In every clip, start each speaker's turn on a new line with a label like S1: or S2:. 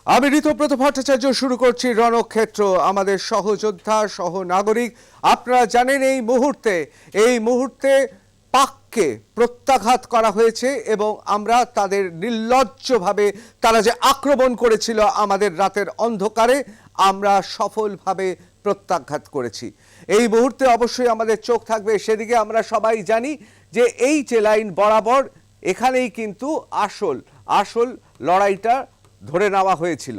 S1: আমি ঋতব্রত ভট্টাচার্য শুরু করছি রণক্ষেত্র। আমাদের সহযোদ্ধা সহনাগরিক, আপনারা জানেন এই মুহূর্তে পাককে প্রত্যাঘাত করা হয়েছে এবং আমরা তাদের নির্লজ্জভাবে তারা যে আক্রমণ করেছিল আমাদের রাতের অন্ধকারে, আমরা সফলভাবে প্রত্যাঘাত করেছি। এই মুহূর্তে অবশ্যই আমাদের চোখ থাকবে সেদিকে। আমরা সবাই জানি যে এই যে লাইন বরাবর, এখানেই কিন্তু আসল লড়াইটা ধরে নেওয়া হয়েছিল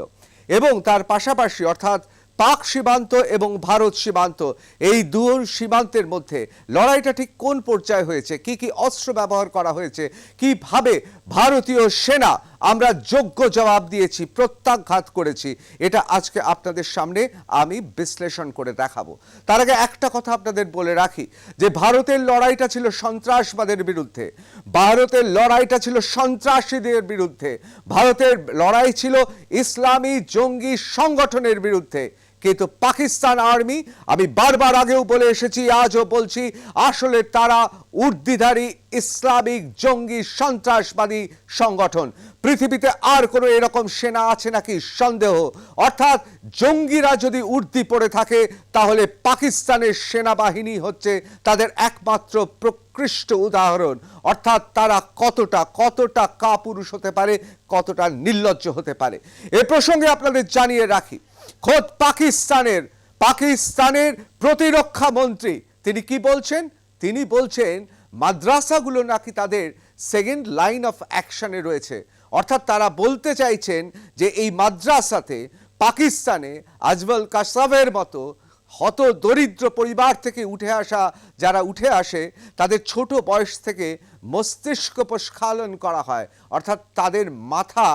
S1: এবং তার পাশাপাশি অর্থাৎ পাক সীমান্ত এবং ভারত সীমান্ত, এই দুই সীমান্তের মধ্যে লড়াইটা ঠিক কোন পর্যায়ে হয়েছে, কি কি অস্ত্র ব্যবহার করা হয়েছে, কিভাবে ভারতীয় সেনা আমরা যোগ্য জবাব দিয়েছি, প্রত্যাঘাত করেছি, এটা আজকে আপনাদের সামনে আমি বিশ্লেষণ করে দেখাবো। তার আগে একটা কথা আপনাদের বলে রাখি যে ভারতের লড়াইটা ছিল সন্ত্রাসবাদের বিরুদ্ধে, ভারতের লড়াইটা ছিল সন্ত্রাসীদের বিরুদ্ধে, ভারতের লড়াই ছিল ইসলামী জঙ্গি সংগঠনের বিরুদ্ধে। কিন্তু পাকিস্তান আর্মি, আমি বারবার আগেও বলে এসেছি, আজও বলছি, আসলে তারা উর্দিধারী ইসলামিক জঙ্গি সন্ত্রাসবাদী সংগঠন। পৃথিবীতে আর কোনো এরকম সেনা আছে নাকি সন্দেহ। অর্থাৎ জঙ্গিরা যদি উর্দি পড়ে থাকে তাহলে পাকিস্তানের সেনাবাহিনী হচ্ছে তাদের একমাত্র প্রকৃষ্ট উদাহরণ। অর্থাৎ তারা কতটা কাপুরুষ হতে পারে, কতটা নির্লজ্জ হতে পারে। এ প্রসঙ্গে আপনাদের জানিয়ে রাখি, খোদ পাকিস্তানের প্রতিরক্ষা মন্ত্রী তিনি কি বলছেন? তিনি বলছেন মাদ্রাসাগুলো নাকি তাদের সেকেন্ড লাইন অফ অ্যাকশনে রয়েছে। অর্থাৎ তারা বলতে চাইছেন যে এই মাদ্রাসাতে পাকিস্তানে আজমল কাসাবের মতো হত দরিদ্র পরিবার থেকে যারা উঠে আসে, তাদের ছোট বয়স থেকে মস্তিষ্ক প্রস্খালন করা হয়, অর্থাৎ তাদের মাথা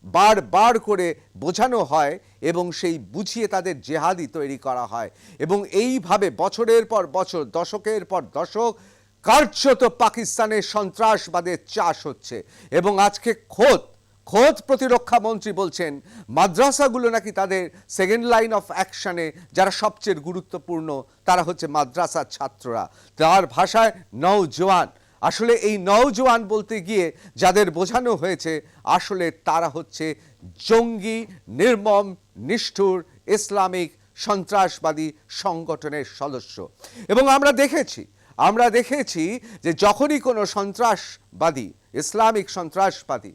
S1: বারবার করে বোঝানো হয় এবং সেই বুঝিয়ে তাদের জেহাদি তৈরি করা হয় এবং এইভাবে বছরের পর বছর, দশকের পর দশক কার্যত পাকিস্তানের সন্ত্রাসবাদের চাষ হচ্ছে। এবং আজকে খোদ প্রতিরক্ষা মন্ত্রী বলছেন মাদ্রাসাগুলো নাকি তাদের সেকেন্ড লাইন অফ অ্যাকশনে, যারা সবচেয়ে গুরুত্বপূর্ণ তারা হচ্ছে মাদ্রাসার ছাত্ররা। তার ভাষায় নওজওয়ান। আসলে এই নওজওয়ান বলতে গিয়ে যাদের বোঝানো হয়েছে, আসলে তারা হচ্ছে জঙ্গি, নির্মম, নিষ্ঠুর ইসলামিক সন্ত্রাসবাদী সংগঠনের সদস্য। এবং আমরা দেখেছি যে যখনই কোনো সন্ত্রাসবাদী, ইসলামিক সন্ত্রাসবাদী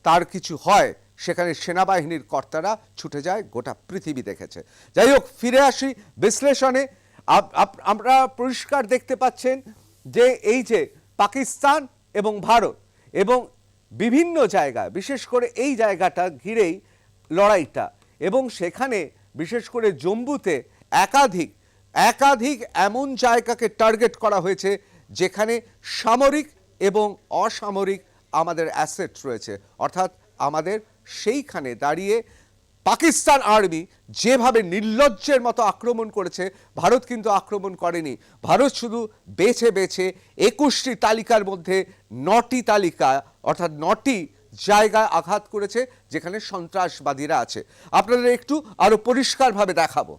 S1: তার কিছু হয়, সেখানে সেনাবাহিনীর কর্তারা ছুটে যায়, গোটা পৃথিবী দেখেছে। যাই হোক, ফিরে আসি বিশ্লেষণে। আমরা পরিষ্কার দেখতে পাচ্ছেন যে এই যে পাকিস্তান এবং ভারত এবং বিভিন্ন জায়গায়, বিশেষ করে এই জায়গাটা ঘিরেই লড়াইটা, এবং সেখানে বিশেষ করে জম্মুতে একাধিক এমন জায়গাকে টার্গেট করা হয়েছে যেখানে সামরিক এবং অসামরিক আমাদের অ্যাসেট রয়েছে। অর্থাৎ আমাদের সেইখানে দাঁড়িয়ে পাকিস্তান আর্মি যেভাবে নির্লজ্জের মতো আক্রমণ করেছে, ভারত কিন্তু আক্রমণ করেনি। ভারত শুধু বেছে 21টি তালিকার মধ্যে 9টি তালিকা, অর্থাৎ 9টি জায়গায় আঘাত করেছে যেখানে সন্ত্রাসবাদীরা আছে। আপনাদের একটু আরো পরিষ্কারভাবে দেখাবো।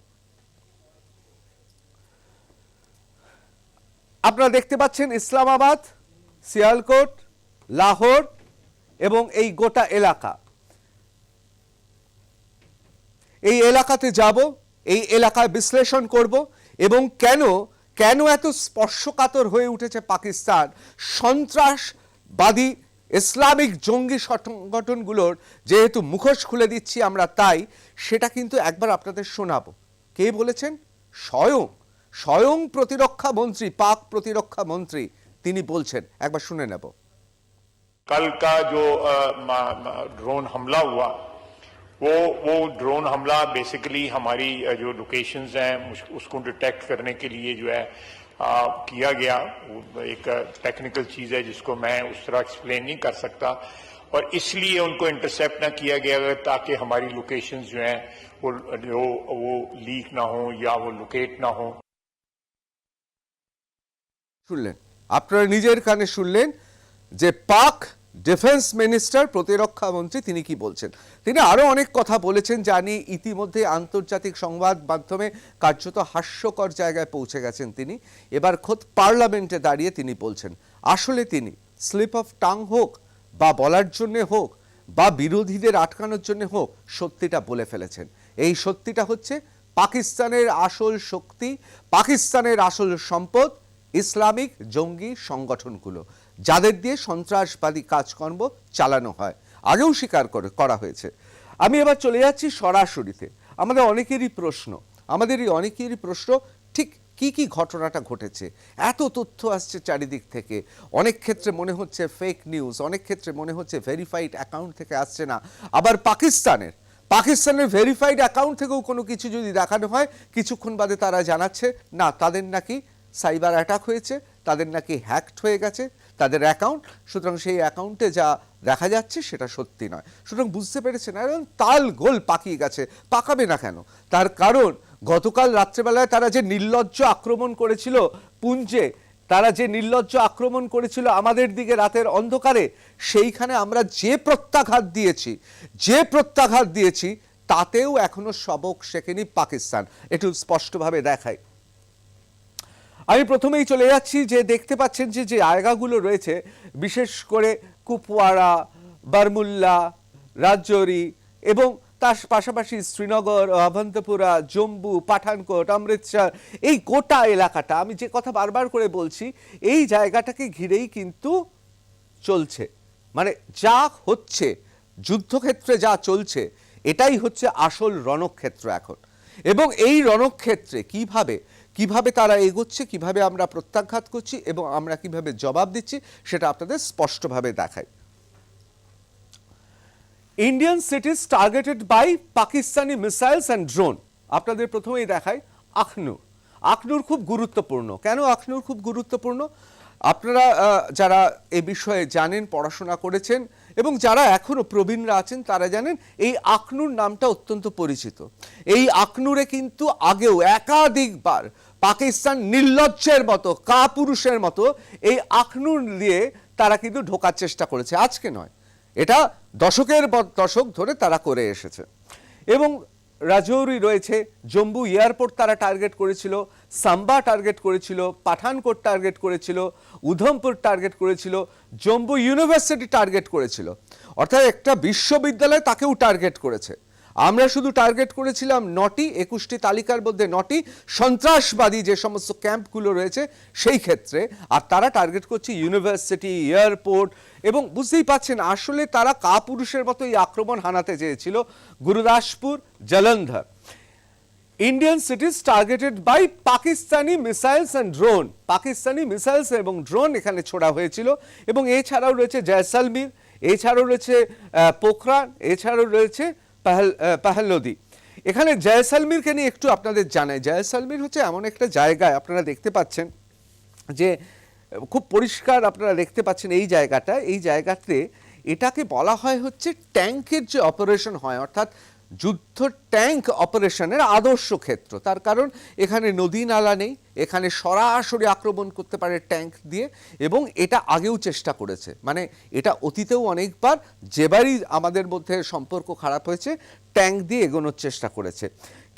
S1: আপনারা দেখতে পাচ্ছেন ইসলামাবাদ, সিয়ালকোট, লাহোর এবং এই গোটা এলাকা। এই এলাকাতে যাব, এই এলাকায় বিশ্লেষণ করব এবং কেন এত স্পর্শকাতর হয়ে উঠেছে পাকিস্তান সন্ত্রাসবাদী ইসলামিক জঙ্গি সংগঠনগুলোর, যেহেতু মুখোশ খুলে দিচ্ছি আমরা, তাই সেটা কিন্তু একবার আপনাদের শোনাবো। কে বলেছেন? স্বয়ং প্রতিরক্ষা মন্ত্রী, পাক প্রতিরক্ষা মন্ত্রী তিনি বলছেন, একবার শুনে নেব।
S2: कल का जो ड्रोन हमला हुआ, वो ड्रोन हमला बेसिकली हमारी जो लोकेशंस हैं उसको डिटेक्ट करने के लिए जो है किया गया। एक टेक्निकल चीज़ है जिसको मैं उस तरह एक्सप्लेन नहीं कर सकता, और इसलिए उनको इंटरसेप्ट ना किया गया ताकि हमारी लोकेशंस जो हैं वो लीक ना हो या वो लोकेट ना हो।
S1: শুনলেন, আপনারা নিজের কানে শুনলেন যে পাক ডিফেন্স মিনিস্টার, প্রতিরক্ষা মন্ত্রী, তিনি কি বলছেন। তিনি আরো অনেক কথা বলেছেন, জানি ইতিমধ্যে আন্তর্জাতিক সংবাদ মাধ্যমে কার্যত হাস্যকর জায়গায় পৌঁছে গেছেন তিনি। এবার খোদ পার্লামেন্টে দাঁড়িয়ে তিনি বলছেন, আসলে তিনি স্লিপ অফ টাং হোক বা বলার জন্য হোক বা বিরোধীদের আটকানোর জন্য হোক, সত্যিটা বলে ফেলেছেন। এই সত্যিটা হচ্ছে পাকিস্তানের আসল শক্তি, পাকিস্তানের আসল সম্পদ ইসলামিক জঙ্গি সংগঠনগুলো, যাদের দিয়ে সন্ত্রাসবাদী কাজকর্ম চালানো হয়, আগেও স্বীকার করা হয়েছে। আমি এবার চলে যাচ্ছি সরাসরিতে। আমাদের অনেকেরই প্রশ্ন, ঠিক কি কি ঘটনাটা ঘটেছে? এত তথ্য আসছে চারিদিক থেকে, অনেক ক্ষেত্রে মনে হচ্ছে ফেক নিউজ, অনেক ক্ষেত্রে মনে হচ্ছে ভেরিফাইড অ্যাকাউন্ট থেকে আসছে না। আবার পাকিস্তানের ভেরিফাইড অ্যাকাউন্ট থেকেও কোনো কিছু যদি দেখানো হয়, কিছুক্ষণ বাদে তারা জানাচ্ছে না, তাদের নাকি সাইবার অ্যাটাক হয়েছে, তাদের নাকি হ্যাকড হয়ে গেছে তাদের অ্যাকাউন্ট, সুতরাং সেই অ্যাকাউন্টে যা দেখা যাচ্ছে সেটা সত্যি নয়। সুতরাং বুঝতে পেরেছেন, এবং তাল গোল পাকিয়ে গেছে। পাকাবে না কেন? তার কারণ গতকাল রাত্রেবেলায় তারা যে নির্লজ্জ আক্রমণ করেছিল পুঞ্জে, তারা যে নির্লজ্জ আক্রমণ করেছিল আমাদের দিকে রাতের অন্ধকারে, সেইখানে আমরা যে প্রত্যাঘাত দিয়েছি তাতেও এখনো সবক শেখেনি পাকিস্তান। একটু স্পষ্টভাবে দেখাই। আমি প্রথমেই চলে যাচ্ছি, যে দেখতে পাচ্ছেন যে জায়গাগুলো রয়েছে, বিশেষ করে কুপওয়ারা, বারমুল্লা, রাজৌরি এবং তার পাশাপাশি শ্রীনগর, অভন্তপুরা, জম্মু, পাঠানকোট, অমৃতসর, এই গোটা এলাকাটা, আমি যে কথা বারবার করে বলছি, এই জায়গাটাকে ঘিরেই কিন্তু চলছে। মানে যা হচ্ছে যুদ্ধক্ষেত্রে, যা চলছে, এটাই হচ্ছে আসল রণক্ষেত্র এখন। এবং এই রণক্ষেত্রে কিভাবে তারা এগোচ্ছে, কিভাবে আমরা প্রত্যাঘাত করছি এবং আমরা কিভাবে জবাব দিচ্ছি, সেটা আপনাদের স্পষ্টভাবে দেখাই। Indian cities targeted by Pakistani missiles and drone. আপনাদের প্রথমেই দেখাই আখনুর খুব গুরুত্বপূর্ণ। কেন আখনুর খুব গুরুত্বপূর্ণ? আপনারা যারা এ বিষয়ে জানেন, পড়াশোনা করেছেন এবং যারা এখনো প্রবীণরা আছেন, তারা জানেন এই আখনুর নামটা অত্যন্ত পরিচিত। এই আখনুরে কিন্তু আগেও একাধিকবার পাকিস্তান নির্লজ্জের মতো, কাপুরুষের মতো এই আখনুর দিয়ে তারা কিন্তু ঢোকার চেষ্টা করেছে, আজকে নয়, এটা দশকের পর দশক ধরে তারা করে এসেছে। এবং রাজৌরি রয়েছে, জম্মু এয়ারপোর্ট তারা টার্গেট করেছিল, সাম্বা টার্গেট করেছিল, পাঠানকোট টার্গেট করেছিল, উধমপুর টার্গেট করেছিল, জম্মু ইউনিভার্সিটি টার্গেট করেছিল, অর্থাৎ একটা বিশ্ববিদ্যালয় তাকেও টার্গেট করেছে। আমরা শুধু টার্গেট করেছিলাম 9টি, 21টি তালিকার মধ্যে 9টি সন্ত্রাসবাদী যে সমস্ত ক্যাম্পগুলো রয়েছে সেই ক্ষেত্রে, আর তারা টার্গেট করছে ইউনিভার্সিটি, এয়ারপোর্ট। এবং বুঝতেই পাচ্ছেন আসলে তারা কাপুরুষের মতো এই আক্রমণ হানাতে চেয়েছিল Gurdaspur, Jalandhar. Indian cities targeted by Pakistani missiles and drone. Pakistani missiles এবং ড্রোন এখানে ছোড়া হয়েছিল। এবং এছাড়াও রয়েছে জয়সালমীর, এছাড়াও রয়েছে পোখরান, এছাড়াও রয়েছে পাহলদি। এখানে জয়সালমীরকে নিয়ে একটু আপনাদের জানাই। জয়সালমীর হচ্ছে এমন একটা জায়গায়, আপনারা দেখতে পাচ্ছেন যে খুব পরিষ্কার আপনারা দেখতে পাচ্ছেন এই জায়গাতে এটাকে বলা হয় হচ্ছে ট্যাঙ্কের যে অপারেশন হয়, অর্থাৎ যুদ্ধ ট্যাঙ্ক অপারেশনের আদর্শ ক্ষেত্র। তার কারণ এখানে নদী নালা নেই, এখানে সরাসরি আক্রমণ করতে পারে ট্যাঙ্ক দিয়ে, এবং এটা আগেও চেষ্টা করেছে, মানে এটা অতীতেও অনেকবার, যেবারই আমাদের মধ্যে সম্পর্ক খারাপ হয়েছে, ট্যাঙ্ক দিয়ে এগোনোর চেষ্টা করেছে।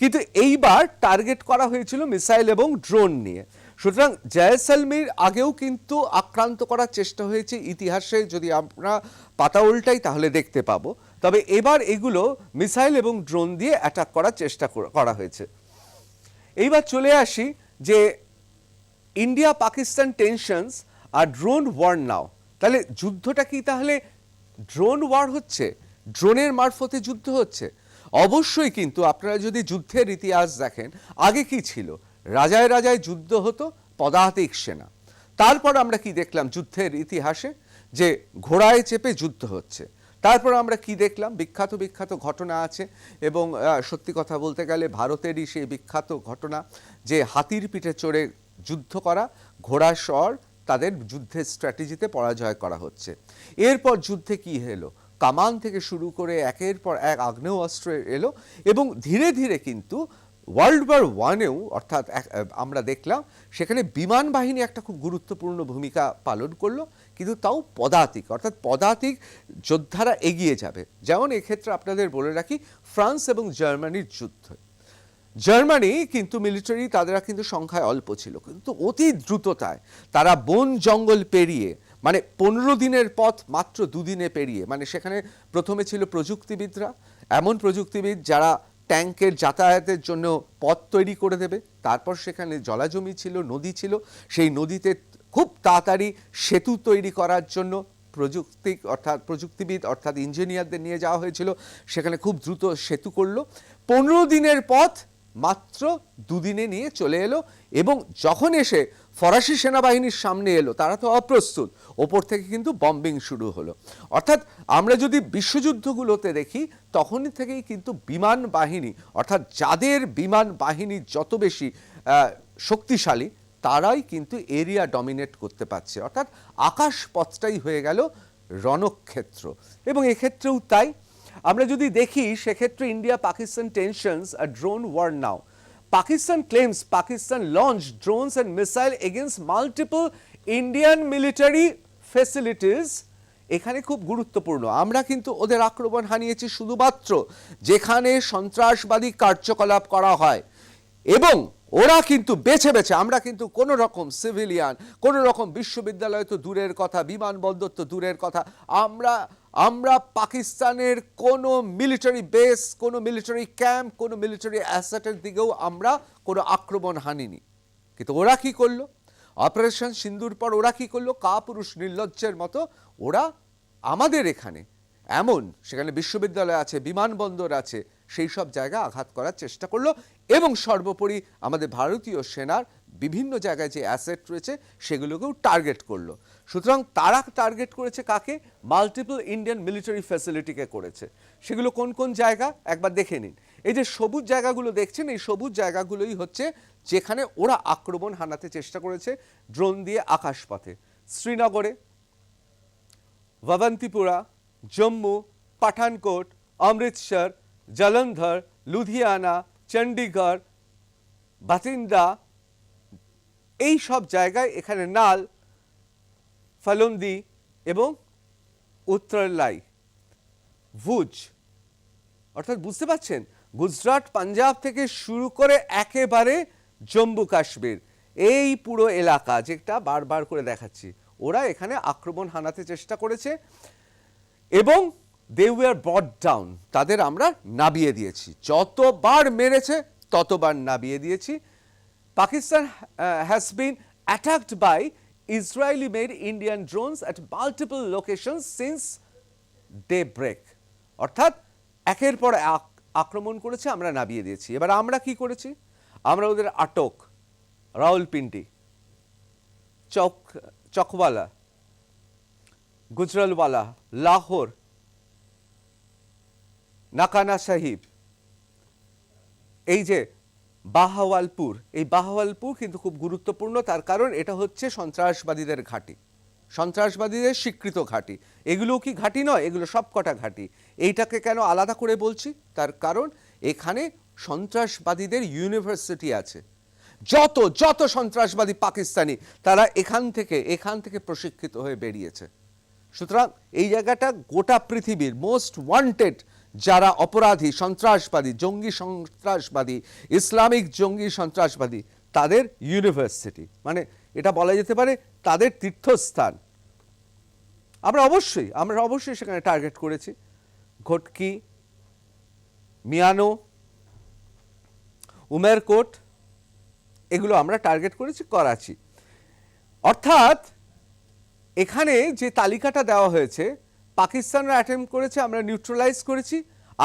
S1: কিন্তু এইবার টার্গেট করা হয়েছিল মিসাইল এবং ড্রোন নিয়ে। সুতরাং জয়সালমীর আগেও কিন্তু আক্রান্ত করার চেষ্টা হয়েছে ইতিহাসে, যদি আমরা পাতা উল্টাই তাহলে দেখতে পাবো। তবে এবার এগুলো মিসাইল এবং ড্রোন দিয়ে অ্যাটাক করার চেষ্টা করা হয়েছে। এইবার চলে আসি যে ইন্ডিয়া পাকিস্তান টেনশনস আর ড্রোন ওয়ার নাও। তাহলে যুদ্ধটা কি তাহলে ড্রোন ওয়ার হচ্ছে, ড্রোনের মারফতে যুদ্ধ হচ্ছে? অবশ্যই। কিন্তু আপনারা যদি যুদ্ধের ইতিহাস দেখেন, আগে কি ছিল? রাজায় রাজায় যুদ্ধ হতো, পদাতিক সেনা। তারপর আমরা কি দেখলাম যুদ্ধের ইতিহাসে? যে ঘোড়ায় চেপে যুদ্ধ হচ্ছে। তারপর আমরা কি দেখলাম? বিখ্যাত ঘটনা আছে, এবং সত্যি কথা বলতে গেলে ভারতেরই সেই বিখ্যাত ঘটনা, যে হাতির পিঠে চড়ে যুদ্ধ করা, ঘোড়া সওয়ার তাদের যুদ্ধের স্ট্র্যাটেজিতে পরাজয় করা হচ্ছে। এরপর যুদ্ধে কি হলো? কামান থেকে শুরু করে একের পর এক আগ্নেয়াস্ত্র এলো, এবং ধীরে ধীরে কিন্তু ওয়ার্ল্ড ওয়ার ওয়ানেও, অর্থাৎ আমরা দেখলাম সেখানে বিমান বাহিনী একটা খুব গুরুত্বপূর্ণ ভূমিকা পালন করলো, কিন্তু তাও পদাতিক, অর্থাৎ পদাতিক যোদ্ধারা এগিয়ে যাবে। যেমন এক্ষেত্রে আপনাদের বলে রাখি, ফ্রান্স এবং জার্মানির যুদ্ধ। জার্মানি কিন্তু মিলিটারি, তাদের কিন্তু সংখ্যায় অল্প ছিল, কিন্তু অতি দ্রুততায় তারা বন জঙ্গল পেরিয়ে মানে 15 দিনের পথ মাত্র 2 দিনে পেরিয়ে, মানে সেখানে প্রথমে ছিল প্রযুক্তিবিদরা, এমন প্রযুক্তিবিদ যারা ট্যাঙ্কের যাতায়াতের জন্য পথ তৈরি করে দেবে, তারপর সেখানে জলাজমি ছিল, নদী ছিল, সেই নদীতে খুব তাড়াতাড়ি সেতু তৈরি করার জন্য প্রযুক্তিবিদ অর্থাৎ ইঞ্জিনিয়ারদের নিয়ে যাওয়া হয়েছিল, সেখানে খুব দ্রুত সেতু করলো। 15 দিনের পথ মাত্র 2 দিনে নিয়ে চলে এলো, এবং যখন এসে ফরাসি সেনাবাহিনীর সামনে এলো, তারা তো অপ্রস্তুত, ওপর থেকে কিন্তু বম্বিং শুরু হলো। অর্থাৎ আমরা যদি বিশ্বযুদ্ধগুলোতে দেখি, তখনই থেকেই কিন্তু বিমান বাহিনী, অর্থাৎ যাদের বিমান বাহিনী যত বেশি শক্তিশালী, তারাই কিন্তু এরিয়া ডমিনেট করতে পারছে, অর্থাৎ আকাশ পথটাই হয়ে গেল রণক্ষেত্র। এবং এক্ষেত্রেও তাই আমরা যদি দেখি, সেক্ষেত্রে India Pakistan tensions a drone war now. Pakistan claims Pakistan launched drones and missile against multiple Indian military facilities. এখানে খুব গুরুত্বপূর্ণ, আমরা কিন্তু ওদের আক্রমণ হানিয়েছি শুধুমাত্র যেখানে সন্ত্রাসবাদী কার্যকলাপ করা হয়, এবং ওরা কিন্তু বেছে বেছে, আমরা কিন্তু কোনো রকম সিভিলিয়ান, কোনো রকম বিশ্ববিদ্যালয় তো দূরের কথা, বিমানবন্দর তো দূরের কথা, আমরা পাকিস্তানের কোনো মিলিটারি বেস, কোনো মিলিটারি ক্যাম্প, কোনো মিলিটারি অ্যাসেটের দিকেও আমরা কোনো আক্রমণ হানিনি। কিন্তু ওরা কি করলো? অপারেশন সিন্দুর পর ওরা কি করলো? কাপুরুষ নির্লজ্জের মতো ওরা আমাদের এখানে এমন, সেখানে বিশ্ববিদ্যালয় আছে, বিমানবন্দর আছে, সেই সব জায়গা আঘাত করার চেষ্টা করলো, এবং সর্বোপরি আমাদের ভারতীয় সেনার বিভিন্ন জায়গায় যে অ্যাসেট রয়েছে সেগুলোকেও টার্গেট করলো। সুতরাং তারা টার্গেট করেছে কাকে? মাল্টিপল ইন্ডিয়ান মিলিটারি ফ্যাসিলিটিকে করেছে। সেগুলো কোন কোন জায়গা একবার দেখে নিন। এই যে সবুজ জায়গাগুলো দেখছেন, এই সবুজ জায়গাগুলোই হচ্ছে যেখানে ওরা আক্রমণ হানাতে চেষ্টা করেছে ড্রোন দিয়ে আকাশপথে। শ্রীনগরে, ভাবন্তিপুরা, জম্মু, পাঠানকোট, অমৃতসর, জলন্ধর, লুধিয়ানা, চণ্ডীগড়, বাতিন্দা, এই সব জায়গায় এখানে নাল, ফলন্দি এবং উত্তরলাই, ভুজ, অর্থাৎ বুঝতে পারছেন, গুজরাট, পাঞ্জাব থেকে শুরু করে একেবারে জম্মু কাশ্মীর, এই পুরো এলাকা যেটা বারবার করে দেখাচ্ছি, ওরা এখানে আক্রমণ হানাতে চেষ্টা করেছে, এবং দে ওয়ার ব্রট ডাউন, তাদের আমরা নাবিয়ে দিয়েছি। যতবার মেরেছে ততবার নাবিয়ে দিয়েছি। Pakistan has been attacked by Israeli-made Indian drones at multiple locations since daybreak. অর্থাৎ একের পর আক্রমণ করেছে, আমরা নাবিয়ে দিয়েছি। এবার আমরা কি করেছি? আমরা ওদের আটক, রাওয়ালপিন্ডি, চকওয়ালা, গুজরালওয়ালা, লাহোর, নাকানা সাহিব, এই যে বাহাওয়ালপুর, এই বাহাওয়ালপুর কিন্তু খুব গুরুত্বপূর্ণ, তার কারণ এটা হচ্ছে সন্ত্রাসবাদীদের ঘাঁটি, সন্ত্রাসবাদীদের স্বীকৃত ঘাঁটি। এগুলো কি ঘাঁটি নয়? এগুলো সবকটা ঘাঁটি। এইটাকে কেন আলাদা করে বলছি? তার কারণ এখানে সন্ত্রাসবাদীদের ইউনিভার্সিটি আছে। যত সন্ত্রাসবাদী পাকিস্তানি, তারা এখান থেকে প্রশিক্ষিত হয়ে বেরিয়েছে। সুতরাং এই জায়গাটা গোটা পৃথিবীর মোস্ট ওয়ান্টেড যারা অপরাধী, সন্ত্রাসবাদী, জঙ্গি সন্ত্রাসবাদী, ইসলামিক জঙ্গি সন্ত্রাসবাদী, তাদের ইউনিভার্সিটি, মানে এটা বলা যেতে পারে তাদের তীর্থস্থান। আমরা অবশ্যই সেখানে টার্গেট করেছি। ঘটকি, মিয়ানো, উমেরকোট, এগুলো আমরা টার্গেট করেছি, করাচি। অর্থাৎ এখানে যে তালিকাটা দেওয়া হয়েছে, পাকিস্তানরা অ্যাটেম্প্ট করেছে, আমরা নিউট্রালাইজ করেছি,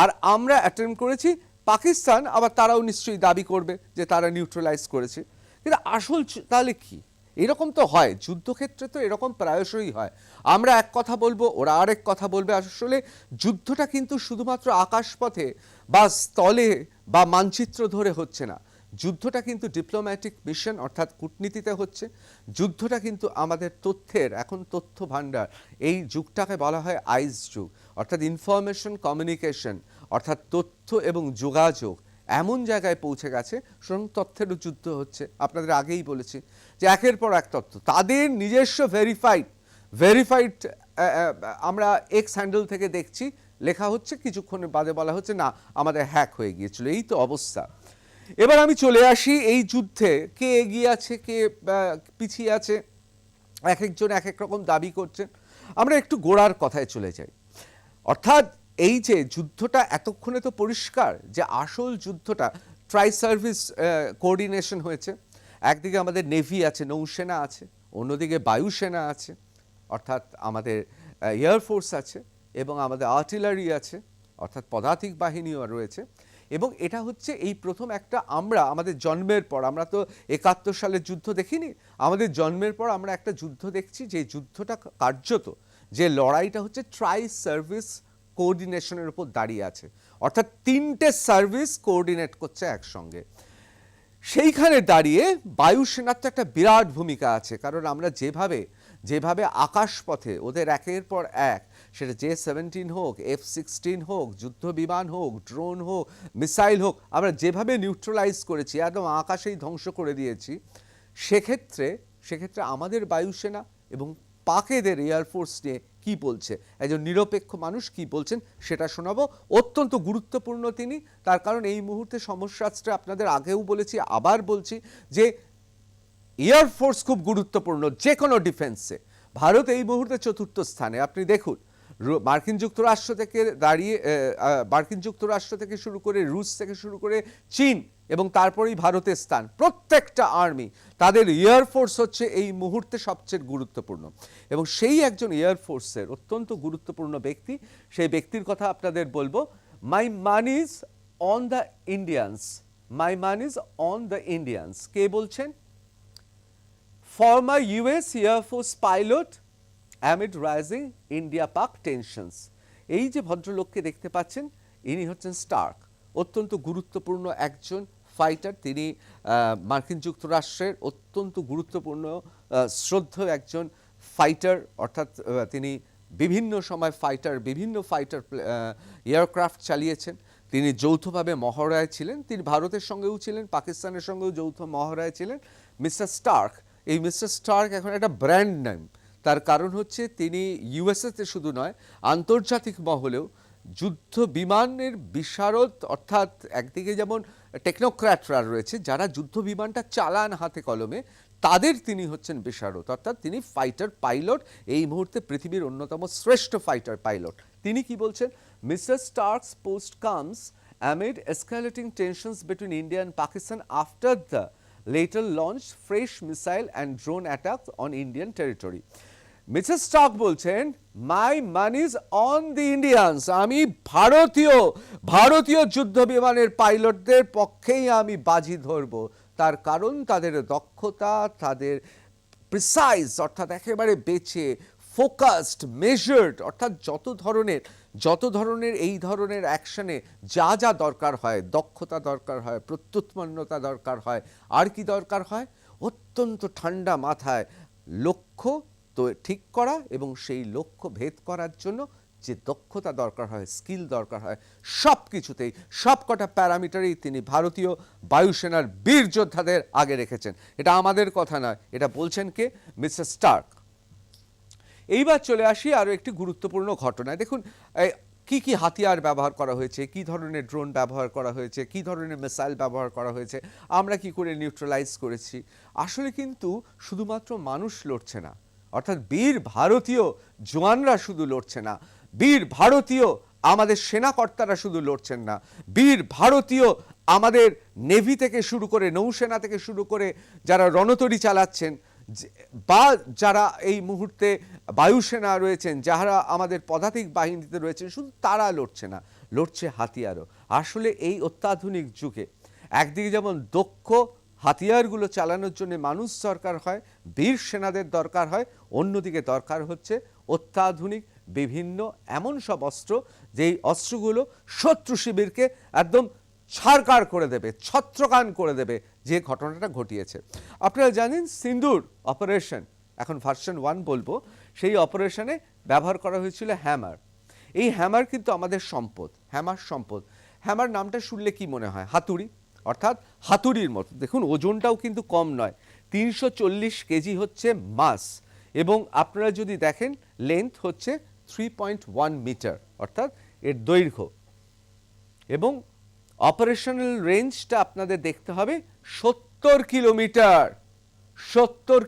S1: আর আমরা অ্যাটেম্প্ট করেছি, পাকিস্তান আবার তারাও নিশ্চয়ই দাবি করবে যে তারা নিউট্রালাইজ করেছে। কিন্তু আসল তাহলে কি? এরকম তো হয়, যুদ্ধক্ষেত্রে তো এরকম প্রায়শই হয়। আমরা এক কথা বলবো, ওরা আরেক কথা বলবে। আসলে যুদ্ধটা কিন্তু শুধুমাত্র আকাশপথে বা স্থলে বা মানচিত্র ধরে হচ্ছে না। যুদ্ধটা কিন্তু ডিপ্লোম্যাটিক মিশন অর্থাৎ কূটনীতিতে হচ্ছে। যুদ্ধটা কিন্তু আমাদের তথ্যের, এখন তথ্য ভাণ্ডার, এই যুগটাকে বলা হয় আইস যুগ, অর্থাৎ ইনফরমেশন কমিউনিকেশন, অর্থাৎ তথ্য এবং যোগাযোগ এমন জায়গায় পৌঁছে গেছে, সুতরাং তথ্যেরও যুদ্ধ হচ্ছে। আপনাদের আগেই বলেছি যে একের পর এক তথ্য, তাদের নিজস্ব ভেরিফাইড আমরা এক্স হ্যান্ডেল থেকে দেখছি লেখা হচ্ছে, কিছুক্ষণের বাদে বলা হচ্ছে না আমাদের হ্যাক হয়ে গিয়েছিল। এই তো অবস্থা। এবার আমি চলে আসি এই যুদ্ধে কে এগিয়ে আছে, কে পিছিয়ে আছে। এক একজন এক এক রকম দাবি করছেন। আমরা একটু গোড়ার কথায় চলে যাই। অর্থাৎ এই যে যুদ্ধটা এতক্ষণে তো পরিষ্কার যে আসল যুদ্ধটা ট্রাই সার্ভিস কোঅর্ডিনেশন হয়েছে। একদিকে আমাদের নেভি আছে, নৌসেনা আছে, অন্যদিকে বায়ুসেনা আছে, অর্থাৎ আমাদের এয়ারফোর্স আছে, এবং আমাদের আর্টিলারি আছে, অর্থাৎ পদাতিক বাহিনীও রয়েছে। এবং এটা হচ্ছে এই প্রথম একটা, আমরা আমাদের জন্মের পর, আমরা তো 71 সালের যুদ্ধ দেখিনি, আমাদের জন্মের পর আমরা একটা যুদ্ধ দেখছি যে যুদ্ধটা কার্যত, যে লড়াইটা হচ্ছে ট্রাই সার্ভিস কোঅর্ডিনেশনের উপর দাঁড়িয়ে আছে, অর্থাৎ তিনটে সার্ভিস কোঅর্ডিনেট করছে একসঙ্গে। সেইখানে দাঁড়িয়ে বায়ুসেনার তো একটা বিরাট ভূমিকা আছে, কারণ আমরা যেভাবে আকাশপথে ওদের একের পর এক, সেটা J-17 হোক, F-16 হোক, যুদ্ধ বিমান হোক, ড্রোন হোক, মিসাইল হোক, আমরা যেভাবে নিউট্রালাইজ করেছি, একদম আকাশেই ধ্বংস করে দিয়েছি, সেক্ষেত্রে আমাদের বায়ুসেনা এবং পাকেদের এয়ারফোর্স নিয়ে কি বলছে, একজন নিরপেক্ষ মানুষ কি বলছেন সেটা শোনাবো। অত্যন্ত গুরুত্বপূর্ণ তিনি, তার কারণ এই মুহূর্তে সমরশাস্ত্রে আপনাদের আগেও বলেছি, আবার বলছি যে এয়ারফোর্স খুব গুরুত্বপূর্ণ যে কোনো ডিফেন্সে। ভারত এই মুহূর্তে 4র্থ স্থানে। আপনি দেখুন, মার্কিন যুক্তরাষ্ট্র থেকে শুরু করে, রুশ থেকে শুরু করে, চীন এবং তারপরেই ভারতের স্থান। প্রত্যেকটা আর্মি, তাদের এয়ারফোর্স হচ্ছে এই মুহূর্তে সবচেয়ে গুরুত্বপূর্ণ। এবং সেই একজন এয়ারফোর্সের অত্যন্ত গুরুত্বপূর্ণ ব্যক্তি, সেই ব্যক্তির কথা আপনাদের বলবো। My money is on the Indians, my money is on the Indians. কে বলছেন? Former US Air Force pilot amid rising India-Pak tensions. এই যে ভদ্রলোককে দেখতে পাচ্ছেন, ইনি হচ্ছেন স্টার্ক, অত্যন্ত গুরুত্বপূর্ণ একজন ফাইটার। তিনি মার্কিন যুক্তরাষ্ট্রের অত্যন্ত গুরুত্বপূর্ণ শ্রদ্ধেয় একজন ফাইটার, অর্থাৎ তিনি বিভিন্ন সময় বিভিন্ন ফাইটার এয়ারক্রাফট চালিয়েছেন। তিনি যৌথভাবে মহড়ায় ছিলেন, তিনি ভারতের সঙ্গেও ছিলেন, পাকিস্তানের সঙ্গেও যৌথ মহড়ায় ছিলেন। মিস্টার স্টার্ক, এই মিস্টার স্টার্ক এখন একটা ব্র্যান্ড নেম। তার কারণ হচ্ছে তিনি ইউএসএতে শুধু নয়, আন্তর্জাতিক মহলেও যুদ্ধ বিমানের বিশারদ, অর্থাৎ একদিকে যেমন টেকনোক্র্যাটরা রয়েছে যারা যুদ্ধ বিমানটা চালান হাতে কলমে, তাদের তিনি হচ্ছেন বিশারদ, অর্থাৎ তিনি ফাইটার পাইলট, এই মুহূর্তে পৃথিবীর অন্যতম শ্রেষ্ঠ ফাইটার পাইলট। তিনি কি বলছেন? Mister Starks post comes amid escalating tensions between India and Pakistan after the later launched fresh missile and drone attacks on Indian territory. Mrs Stark বলছেন, মাই মানিজ অন দি ইন্ডিয়ান্স, আমি ভারতীয় যুদ্ধ বিমানের পাইলটদের পক্ষেই আমি বাজি ধরব। তার কারণ তাদের দক্ষতা, তাদের প্রিসাইজ, অর্থাৎ একেবারে বেছে ফোকাসড, মেজার্ড, অর্থাৎ যত ধরনের এই ধরনের অ্যাকশনে যা দরকার হয়, দক্ষতা দরকার হয়, প্রত্যুৎপন্নতা দরকার হয়, আর কি দরকার হয়, অত্যন্ত ঠান্ডা মাথায় লক্ষ্য তো ঠিক করা এবং সেই লক্ষ্য ভেদ করার জন্য যে দক্ষতা দরকার হয়, স্কিল দরকার হয়, সব কিছুতেই সবকটা প্যারামিটারেই তিনি ভারতীয় বায়ুসেনার বীর যোদ্ধাদের আগে রেখেছেন। এটা আমাদের কথা নয়, এটা বলছেন কে? Mister Starc. এইবার চলে আসি আরও একটি গুরুত্বপূর্ণ ঘটনায়। দেখুন কি হাতিয়ার ব্যবহার করা হয়েছে, কি ধরনের ড্রোন ব্যবহার করা হয়েছে, কি ধরনের মিসাইল ব্যবহার করা হয়েছে, আমরা কি করে নিউট্রালাইজ করেছি। আসলে কিন্তু শুধুমাত্র মানুষ লড়ছে না, অর্থাৎ বীর ভারতীয় জওয়ানরা শুধু লড়ছে না, বীর ভারতীয় আমাদের সেনাকর্তারা শুধু লড়ছেন না, বীর ভারতীয় আমাদের নেভি থেকে শুরু করে, নৌসেনা থেকে শুরু করে যারা রণতরী চালাচ্ছেন, বা যারা এই মুহূর্তে বায়ুসেনা রয়েছেন, যারা আমাদের পদাতিক বাহিনীতে রয়েছেন, শুধু তারা লড়ছে না, লড়ছে হাতিয়ারও। আসলে এই অত্যাধুনিক যুগে একদিকে যেমন দক্ষ হাতিয়ারগুলো চালানোর জন্য মানুষ দরকার হয়, বীর সেনাদের দরকার হয়, অন্যদিকে দরকার হচ্ছে অত্যাধুনিক বিভিন্ন এমন সব অস্ত্র, যেই অস্ত্রগুলো শত্রু শিবিরকে একদম ছাড়কার করে দেবে, ছত্রকান করে দেবে, যে ঘটনাটা ঘটিয়েছে। আপনারা জানেন সিন্দুর অপারেশন, এখন ভার্সন 1 বলবো, সেই অপারেশনে ব্যবহার করা হয়েছিল হ্যামার। এই হ্যামার কিন্তু আমাদের সম্পদ, হ্যামার নামটা শুনলে কি মনে হয়? হাতুড়ি, অর্থাৎ হাতুড়ির মতো। দেখুন ওজনটাও কিন্তু কম নয়, 340 কেজি হচ্ছে মাস, এবং আপনারা যদি দেখেন লেন্থ হচ্ছে 3.1 মিটার, অর্থাৎ এর দৈর্ঘ্য, এবং অপারেশনাল রেঞ্জটা আপনাদের দেখতে হবে 70 কিলোমিটার।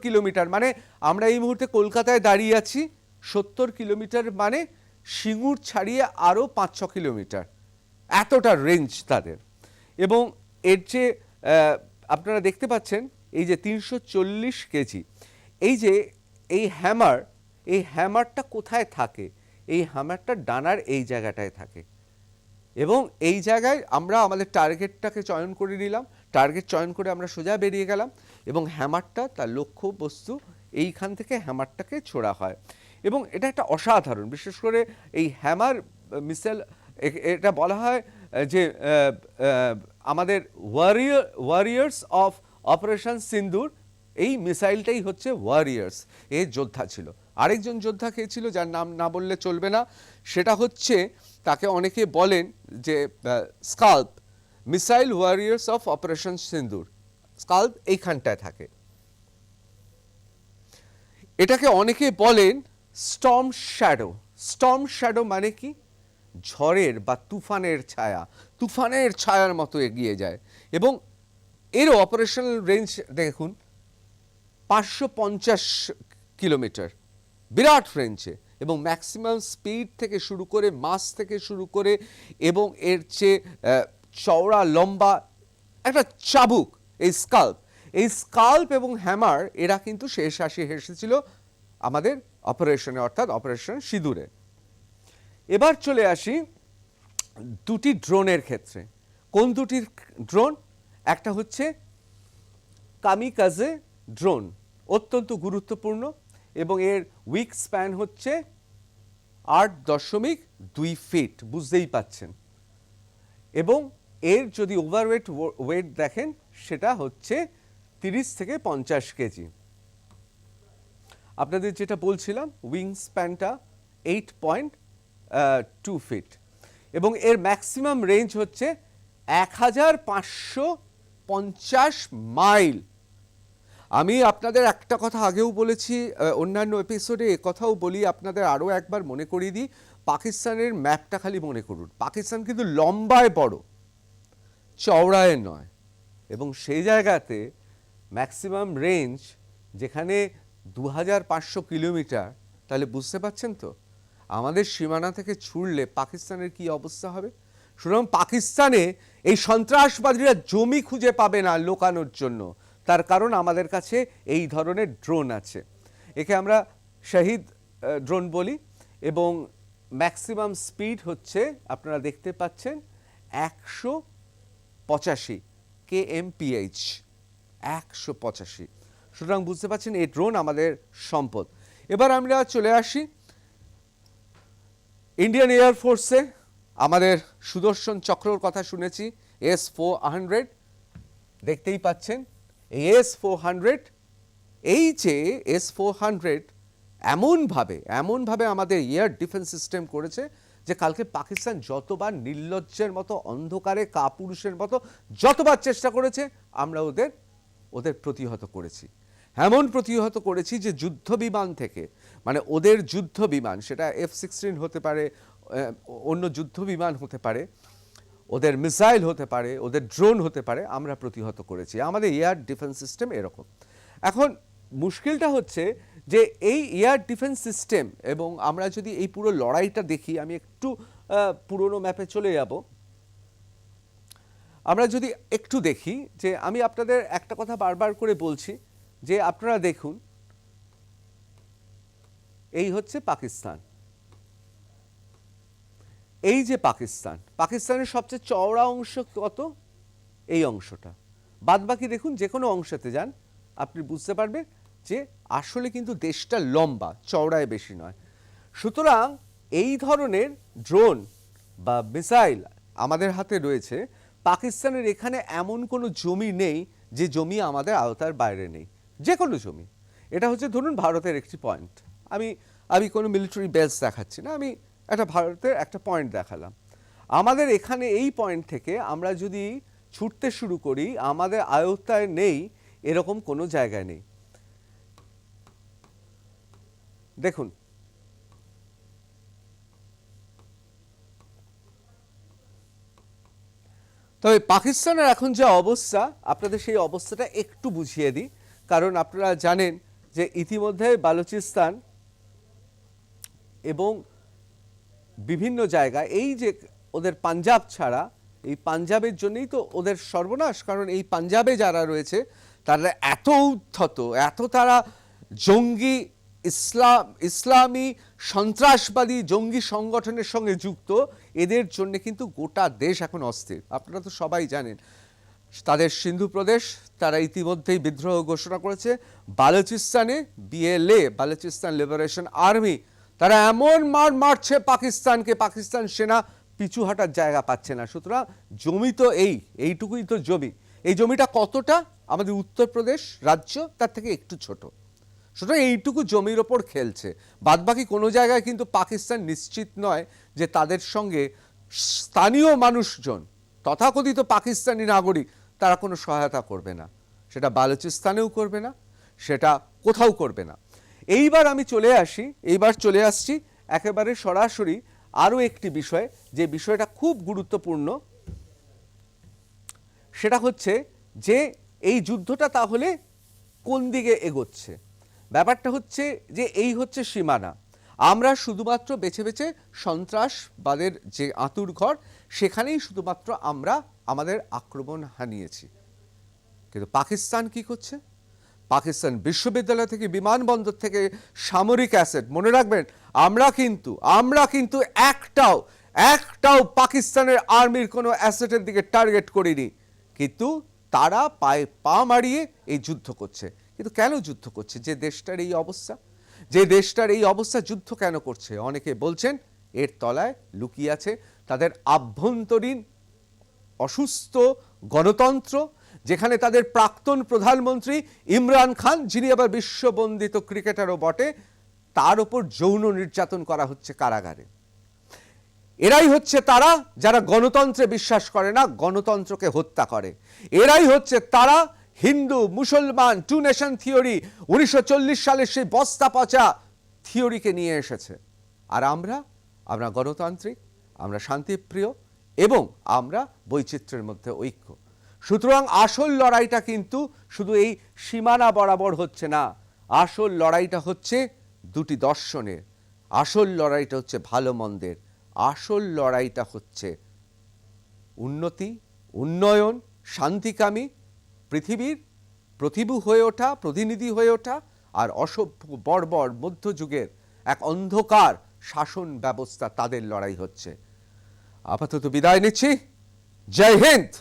S1: কিলোমিটার, মানে আমরা এই মুহূর্তে কলকাতায় দাঁড়িয়ে আছি, 70 কিলোমিটার মানে সিঙ্গুর ছাড়িয়ে আরও 5-6 কিলোমিটার, এতটা রেঞ্জ তাদের। এবং এর যে আপনারা দেখতে পাচ্ছেন এই যে 340 কেজি, এই যে এই হ্যামারটা কোথায় থাকে? এই হ্যামারটা ডানার এই জায়গাটায় থাকে এবং এই জায়গায় আমরা আমাদের টার্গেটটাকে চয়ন করে নিলাম, টার্গেট চয়ন করে আমরা সোজা বেরিয়ে গেলাম এবং হ্যামারটা তার লক্ষ্য বস্তু এইখান থেকে হ্যামারটাকে ছোড়া হয়। এবং এটা একটা অসাধারণ, বিশেষ করে এই হ্যামার মিসাইল, এটা বলা হয় যে আমাদের ওয়ারিয়ার্স অফ অপারেশন সিন্দুর, এই মিসাইলটাই হচ্ছে ওয়ারিয়ার্স, এর যোদ্ধা ছিল। আরেকজন যোদ্ধা কে ছিল যার নাম না বললে চলবে না, সেটা হচ্ছে, তাকে অনেকে বলেন যে SCALP, missile warriors of operation Sindoor, SCALP এইখানটায় থাকে। এটাকে অনেকে বলেন স্টর্ম শ্যাডো। স্টর্ম শ্যাডো মানে কি? ঝড়ের বা তুফানের ছায়ার মতো এগিয়ে যায়। এবং এর অপারেশনাল রেঞ্জ দেখুন 550 কিলোমিটার, বিরাট রেঞ্জে, এবং ম্যাক্সিমাম স্পিড থেকে শুরু করে, মাস থেকে শুরু করে, এবং এর চেয়ে চওড়া লম্বা একটা চাবুক এই স্কাল্প এবং হ্যামার, এরা কিন্তু শেষ হাসি হেসেছিল আমাদের অপারেশনে, অর্থাৎ অপারেশন সিঁদুরে। এবার চলে আসি দুটি ড্রোনের ক্ষেত্রে। কোন দুটি ড্রোন? একটা হচ্ছে কামিকাজে ড্রোন, অত্যন্ত গুরুত্বপূর্ণ, এবং এর উইক স্প্যান হচ্ছে 8.2 ফিট, বুঝতেই পাচ্ছেন। এবং এর যদি ওয়েট দেখেন সেটা হচ্ছে 30 থেকে 50 কেজি। আপনাদের যেটা বলছিলাম, উইং স্প্যানটা 8.2 ফিট, এবং এর ম্যাক্সিমাম রেঞ্জ হচ্ছে 1550 মাইল। আমি আপনাদের একটা কথা আগেও বলেছি, অন্যান্য এপিসোডে কথাও বলি, আপনাদের আরও একবার মনে করিয়ে দিই, পাকিস্তানের ম্যাপটা খালি মনে করুন। পাকিস্তান কিন্তু লম্বায় বড়, চওড়ায় নয়, এবং সেই জায়গাতে ম্যাক্সিমাম রেঞ্জ যেখানে 2500 কিলোমিটার, তাহলে বুঝতে পারছেন তো আমাদের সীমানা থেকে ছুড়লে পাকিস্তানের কি অবস্থা হবে। সুতরাং পাকিস্তানে এই সন্ত্রাসবাদীরা জমি খুঁজে পাবে না লোকানোর জন্য, তার কারণ আমাদের কাছে এই ধরনের ড্রোন আছে। একে আমরা শহীদ ড্রোন বলি, এবং ম্যাক্সিমাম স্পিড হচ্ছে আপনারা দেখতে পাচ্ছেন 185 kmph, 185। সুতরাং বুঝতে পারছেন এই ড্রোন আমাদের সম্পদ। এবার আমরা চলে আসি ইন্ডিয়ান এয়ারফোর্সে। আমাদের সুদর্শন চক্রর কথা শুনেছি, S-400, দেখতেই পাচ্ছেন এই S-400, এই যে S-400 এমনভাবে আমাদের এয়ার ডিফেন্স সিস্টেম করেছে যে কালকে পাকিস্তান যতবার নির্লজ্জের মতো, অন্ধকারে কাপুরুষের মতো যতবার চেষ্টা করেছে, আমরা ওদের প্রতিহত করেছি। এমন প্রতিহত করেছি যে যুদ্ধ বিমান থেকে, মানে ওদের যুদ্ধ বিমান, সেটা F-16 হতে পারে, অন্য যুদ্ধ বিমান হতে পারে, ওদের মিসাইল হতে পারে, ওদের ড্রোন হতে পারে, আমরা প্রতিহত করেছি। আমাদের এয়ার ডিফেন্স সিস্টেম এরকম। এখন মুশকিলটা হচ্ছে যে এই এয়ার ডিফেন্স সিস্টেম, এবং আমরা যদি এই পুরো লড়াইটা দেখি, আমি একটু পুরনো ম্যাপে চলে যাব, আমরা যদি একটু দেখি, যে আমি আপনাদের একটা কথা বারবার করে বলছি, যে আপনারা দেখুন, এই হচ্ছে পাকিস্তান, এই যে পাকিস্তানের সবচেয়ে চওড়া অংশ কত? এই অংশটা। বাদবাকি দেখুন, যে কোনো অংশতে যান আপনি বুঝতে পারবেন যে আসলে কিন্তু দেশটা লম্বা, চওড়ায় বেশি নয়। সুতরাং এই ধরনের ড্রোন বা মিসাইল আমাদের হাতে রয়েছে। পাকিস্তানের এখানে এমন কোনো জমি নেই যে জমি আমাদের আওতার বাইরে নেই, যে কোনো জমি। এটা হচ্ছে ধরুন ভারতের একটি পয়েন্ট, আমি কোনো মিলিটারি বেস দেখাচ্ছি না, আমি একটা ভারতের একটা পয়েন্ট দেখালাম। আমাদের এখানে এই পয়েন্ট থেকে আমরা যদি ছুটতে শুরু করি, আমাদের আয়ত্তায় নেই এরকম কোনো জায়গায় নেই। দেখুন, তবে পাকিস্তানের এখন যে অবস্থা, আপনাদের সেই অবস্থাটা একটু বুঝিয়ে দিই। কারণ আপনারা জানেন যে ইতিমধ্যে বালুচিস্তান এবং বিভিন্ন জায়গায় এই যে ওদের পাঞ্জাব ছাড়া, এই পাঞ্জাবের জন্যই তো ওদের সর্বনাশ। কারণ এই পাঞ্জাবে যারা রয়েছে তারা এত উদ্ধত, এত তারা জঙ্গি ইসলামী সন্ত্রাসবাদী জঙ্গি সংগঠনের সঙ্গে যুক্ত, এদের জন্য কিন্তু গোটা দেশ এখন অস্থির। আপনারা তো সবাই জানেন তাদের সিন্ধু প্রদেশ তারা ইতিমধ্যেই বিদ্রোহ ঘোষণা করেছে। বালুচিস্তানে বিএলএ, বালুচিস্তান লিবারেশন আর্মি, তারা এমন মারছে পাকিস্তানকে, পাকিস্তান সেনা পিছু হাঁটার জায়গা পাচ্ছে না। সুতরাং জমি তো এইটুকুই তো জমি। এই জমিটা কতটা? আমাদের উত্তরপ্রদেশ রাজ্য তার থেকে একটু ছোট। সুতরাং এইটুকু জমির ওপর খেলছে। বাদবাকি কোনো জায়গায় কিন্তু পাকিস্তান নিশ্চিত নয় যে তাদের সঙ্গে স্থানীয় মানুষজন, তথাকথিত পাকিস্তানি নাগরিক, তারা কোনো সহায়তা করবে না। সেটা বালুচিস্তানেও করবে না, সেটা কোথাও করবে না। এইবার আমি চলে আসছি একেবারে সরাসরি আরও একটি বিষয়, যে বিষয়টা খুব গুরুত্বপূর্ণ। সেটা হচ্ছে যে এই যুদ্ধটা তাহলে কোন দিকে এগোচ্ছে। ব্যাপারটা হচ্ছে যে এই হচ্ছে সীমানা। আমরা শুধুমাত্র বেছে বেছে সন্ত্রাসবাদের যে আঁতুড়ঘর, সেখানেই শুধুমাত্র আমরা আমাদের আক্রমণ হানিয়েছি। কিন্তু পাকিস্তান কি করছে? পাকিস্তান বিশ্ববিদ্যালয় থেকে, বিমানবন্দর থেকে সামরিক অ্যাসেট, মনে রাখবেন আমরা কিন্তু একটাও পাকিস্তানের আর্মির কোনো অ্যাসেটের দিকে টার্গেট করিনি। কিন্তু তারা পায়ে পা মারিয়ে এই যুদ্ধ করছে। কিন্তু কেন যুদ্ধ করছে? যে দেশটার এই অবস্থা যুদ্ধ কেন করছে? অনেকে বলছেন এর তলায় লুকিয়ে আছে তাদের আভ্যন্তরীণ অসুস্থ গণতন্ত্র, যেখানে তাদের প্রাক্তন প্রধানমন্ত্রী ইমরান খান, যিনি আবার বিশ্ববন্দিত ক্রিকেটারও বটে, তার উপর যৌন নির্যাতন করা হচ্ছে কারাগারে। এরাই হচ্ছে তারা যারা গণতন্ত্রে বিশ্বাস করে না, গণতন্ত্রকে হত্যা করে। এরাই হচ্ছে তারা হিন্দু মুসলমান টু নেশন থিওরি, 1940 সালের সেই বস্তা পচা থিওরিকে নিয়ে এসেছে। আর আমরা গণতান্ত্রিক, আমরা শান্তিপ্রিয় এবং আমরা বৈচিত্র্যের মধ্যে ঐক্য। সুতরাং আসল লড়াইটা কিন্তু শুধু এই সীমানা বরাবর হচ্ছে না। আসল লড়াইটা হচ্ছে দুটি দর্শনের, আসল লড়াইটা হচ্ছে ভালো মন্দের, আসল লড়াইটা হচ্ছে উন্নতি, উন্নয়ন, শান্তিকামী পৃথিবীর প্রতিনিধি হয়ে ওঠা, আর অসভ্য বর্বর মধ্যযুগের এক অন্ধকার শাসন ব্যবস্থা, তাদের লড়াই হচ্ছে। আপাতত বিদায় নিচ্ছি। জয় হিন্দ।